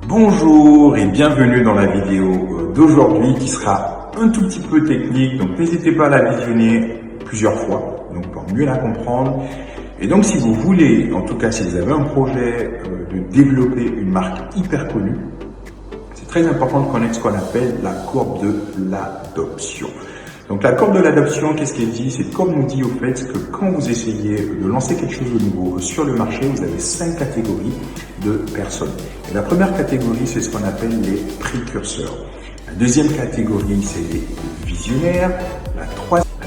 Bonjour et bienvenue dans la vidéo d'aujourd'hui qui sera un tout petit peu technique, donc n'hésitez pas à la visionner plusieurs fois donc pour mieux la comprendre. Et donc si vous voulez, en tout cas si vous avez un projet de développer une marque hyper connue, c'est très important de connaître ce qu'on appelle la courbe de l'adoption. Donc la courbe de l'adoption, qu'est-ce qu'elle dit? C'est comme nous dit au fait que quand vous essayez de lancer quelque chose de nouveau sur le marché, vous avez 5 catégories de personnes. Et la première catégorie, c'est ce qu'on appelle les précurseurs. La deuxième catégorie, c'est les visionnaires. La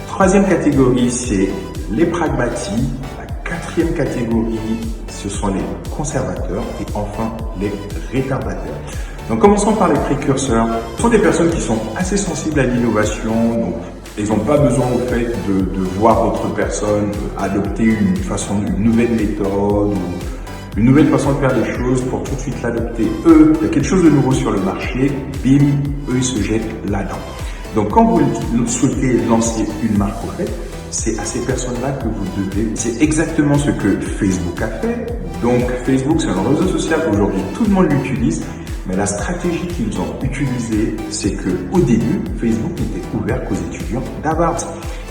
troisième catégorie, c'est les pragmatiques. La quatrième catégorie, ce sont les conservateurs. Et enfin, les retardataires. Donc commençons par les précurseurs. Ce sont des personnes qui sont assez sensibles à l'innovation, donc ils n'ont pas besoin au fait de voir d'autres personnes adopter une nouvelle méthode ou une nouvelle façon de faire des choses pour tout de suite l'adopter. Eux, il y a quelque chose de nouveau sur le marché, bim, eux ils se jettent là-dedans. Donc quand vous souhaitez lancer une marque au fait, c'est à ces personnes-là que vous devez. C'est exactement ce que Facebook a fait. Donc Facebook, c'est un réseau social qu'aujourd'hui tout le monde l'utilise. Mais la stratégie qu'ils ont utilisée, c'est que au début, Facebook n'était ouvert qu'aux étudiants d'Harvard.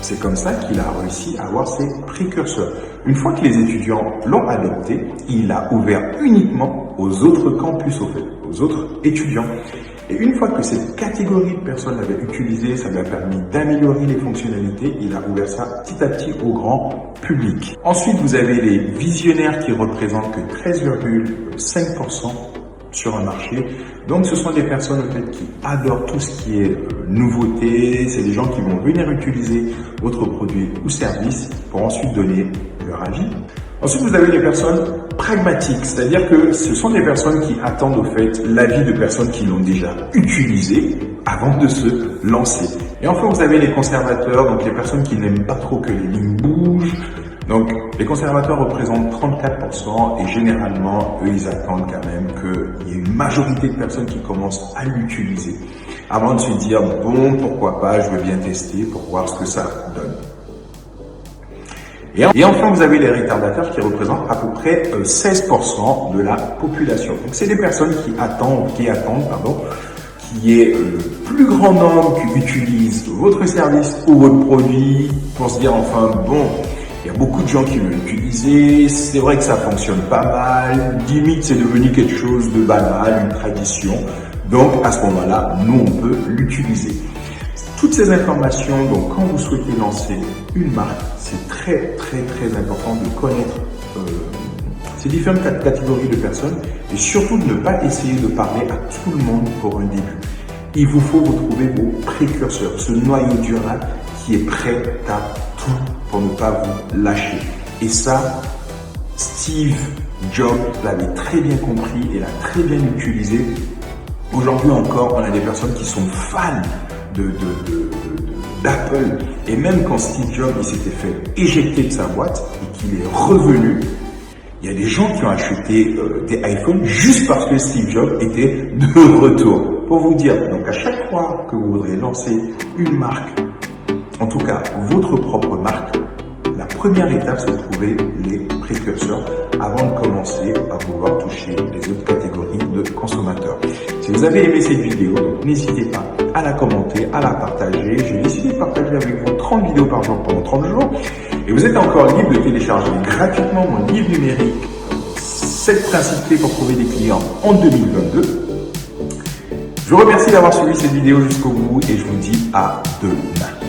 C'est comme ça qu'il a réussi à avoir ses précurseurs. Une fois que les étudiants l'ont adopté, il a ouvert uniquement aux autres campus, aux autres étudiants. Et une fois que cette catégorie de personnes l'avait utilisé, ça lui a permis d'améliorer les fonctionnalités. Il a ouvert ça petit à petit au grand public. Ensuite, vous avez les visionnaires qui représentent que 13,5% sur un marché. Donc ce sont des personnes en fait qui adorent tout ce qui est nouveauté. C'est des gens qui vont venir utiliser votre produit ou service pour ensuite donner leur avis. Ensuite, vous avez les personnes pragmatiques, c'est-à-dire que ce sont des personnes qui attendent au fait l'avis de personnes qui l'ont déjà utilisé avant de se lancer. Et enfin, vous avez les conservateurs, donc les personnes qui n'aiment pas trop que les lignes bougent. Donc, les conservateurs représentent 34% et généralement, eux, ils attendent quand même qu'il y ait une majorité de personnes qui commencent à l'utiliser avant de se dire, bon, pourquoi pas, je veux bien tester pour voir ce que ça donne. Et enfin, vous avez les retardateurs qui représentent à peu près 16% de la population. Donc, c'est des personnes qui attendent qu'il y ait le plus grand nombre qui utilise votre service ou votre produit pour se dire, enfin, bon, il y a beaucoup de gens qui l'ont utilisé, c'est vrai que ça fonctionne pas mal, limite c'est devenu quelque chose de banal, une tradition. Donc à ce moment-là, nous on peut l'utiliser. Toutes ces informations, donc quand vous souhaitez lancer une marque, c'est très important de connaître ces différentes catégories de personnes et surtout de ne pas essayer de parler à tout le monde pour un début. Il vous faut retrouver vos précurseurs, ce noyau dur là qui est prêt à tout pour ne pas vous lâcher. Et ça, Steve Jobs l'avait très bien compris et l'a très bien utilisé. Aujourd'hui encore, on a des personnes qui sont fans d'Apple. Et même quand Steve Jobs il s'était fait éjecter de sa boîte et qu'il est revenu, il y a des gens qui ont acheté des iPhones juste parce que Steve Jobs était de retour. Pour vous dire, donc à chaque fois que vous voudrez lancer une marque, en tout cas votre propre marque, la première étape c'est de trouver les précurseurs avant de commencer à pouvoir toucher les autres catégories de consommateurs. Si vous avez aimé cette vidéo, n'hésitez pas à la commenter, à la partager. J'ai décidé de partager avec vous 30 vidéos par jour pendant 30 jours. Et vous êtes encore libre de télécharger gratuitement mon livre numérique 7 principes clés pour trouver des clients en 2022. Je vous remercie d'avoir suivi cette vidéo jusqu'au bout et je vous dis à demain.